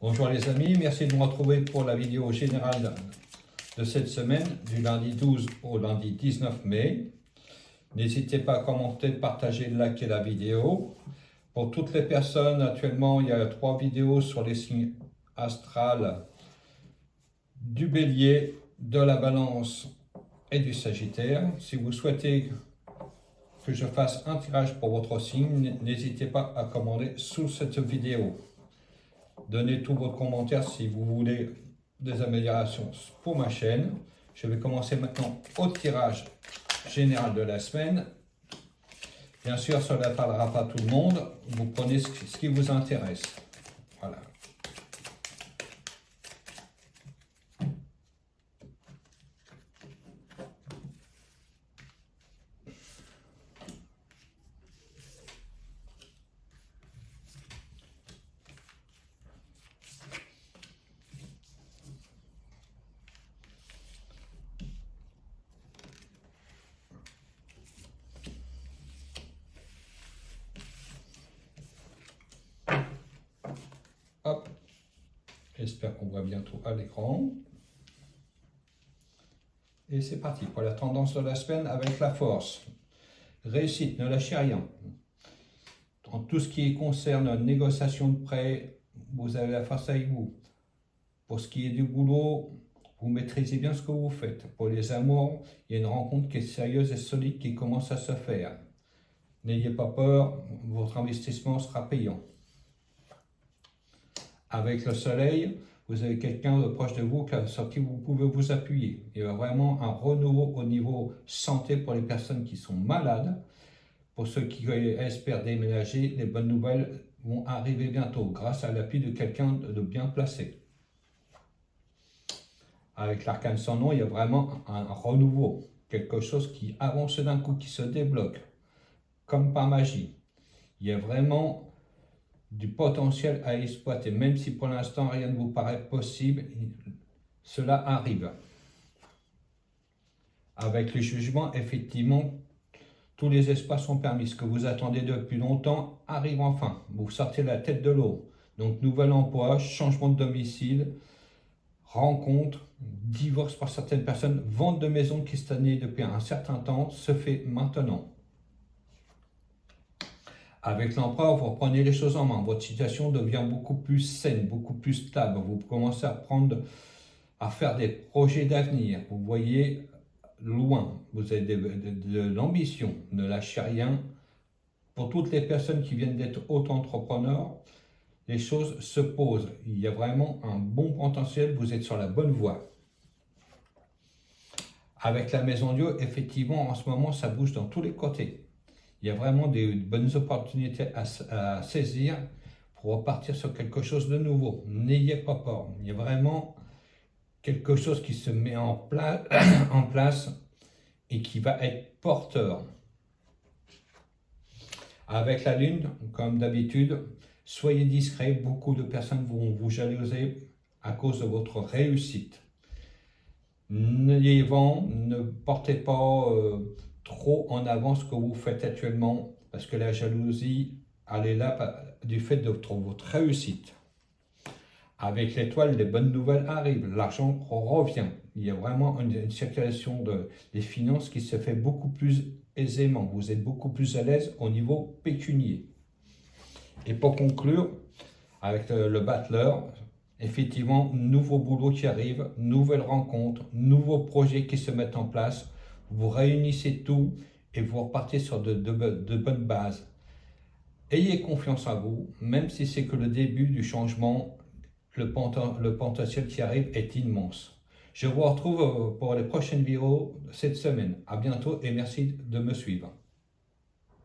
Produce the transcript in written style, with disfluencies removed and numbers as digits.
Bonjour les amis, merci de me retrouver pour la vidéo générale de cette semaine, du lundi 12 au lundi 19 mai. N'hésitez pas à commenter, partager, liker la vidéo. Pour toutes les personnes, actuellement, il y a 3 vidéos sur les signes astrales du Bélier, de la Balance et du Sagittaire. Si vous souhaitez que je fasse un tirage pour votre signe, n'hésitez pas à commenter sous cette vidéo. Donnez tous vos commentaires si vous voulez des améliorations pour ma chaîne. Je vais commencer maintenant au tirage général de la semaine. Bien sûr, cela ne parlera pas tout le monde. Vous prenez ce qui vous intéresse. Voilà. Hop, j'espère qu'on voit bientôt à l'écran. Et c'est parti pour la tendance de la semaine avec la force. Réussite, ne lâchez rien. En tout ce qui concerne négociation de prêt, vous avez la force avec vous. Pour ce qui est du boulot, vous maîtrisez bien ce que vous faites. Pour les amours, il y a une rencontre qui est sérieuse et solide qui commence à se faire. N'ayez pas peur, votre investissement sera payant. Avec le soleil, vous avez quelqu'un de proche de vous sur qui vous pouvez vous appuyer. Il y a vraiment un renouveau au niveau santé pour les personnes qui sont malades. Pour ceux qui espèrent déménager, les bonnes nouvelles vont arriver bientôt grâce à l'appui de quelqu'un de bien placé. Avec l'arcane sans nom, il y a vraiment un renouveau. Quelque chose qui avance d'un coup, qui se débloque, comme par magie. Il y a vraiment du potentiel à exploiter, même si pour l'instant rien ne vous paraît possible, cela arrive. Avec le jugement, effectivement, tous les espaces sont permis. Ce que vous attendez depuis longtemps arrive enfin. Vous sortez la tête de l'eau. Donc, nouvel emploi, changement de domicile, rencontre, divorce par certaines personnes, vente de maison qui stagnait depuis un certain temps, se fait maintenant. Avec l'empereur, vous reprenez les choses en main. Votre situation devient beaucoup plus saine, beaucoup plus stable. Vous commencez à faire des projets d'avenir. Vous voyez loin. Vous avez de l'ambition. Ne lâchez rien. Pour toutes les personnes qui viennent d'être auto-entrepreneurs, les choses se posent. Il y a vraiment un bon potentiel. Vous êtes sur la bonne voie. Avec la Maison Dieu, effectivement, en ce moment, ça bouge dans tous les côtés. Il y a vraiment des bonnes opportunités à saisir pour repartir sur quelque chose de nouveau. N'ayez pas peur. Il y a vraiment quelque chose qui se met en place et qui va être porteur. Avec la Lune, comme d'habitude, soyez discret. Beaucoup de personnes vont vous jalouser à cause de votre réussite. N'ayez vent, ne portez pas trop en avant ce que vous faites actuellement, parce que la jalousie, elle est là du fait de votre réussite. Avec l'étoile, les bonnes nouvelles arrivent, l'argent revient. Il y a vraiment une circulation des finances qui se fait beaucoup plus aisément. Vous êtes beaucoup plus à l'aise au niveau pécunier. Et pour conclure, avec le battleur, effectivement, nouveau boulot qui arrive, nouvelles rencontres, nouveaux projets qui se mettent en place. Vous réunissez tout et vous repartez sur de bonnes bases. Ayez confiance en vous, même si c'est que le début du changement, le potentiel qui arrive est immense. Je vous retrouve pour les prochaines vidéos cette semaine. À bientôt et merci de me suivre.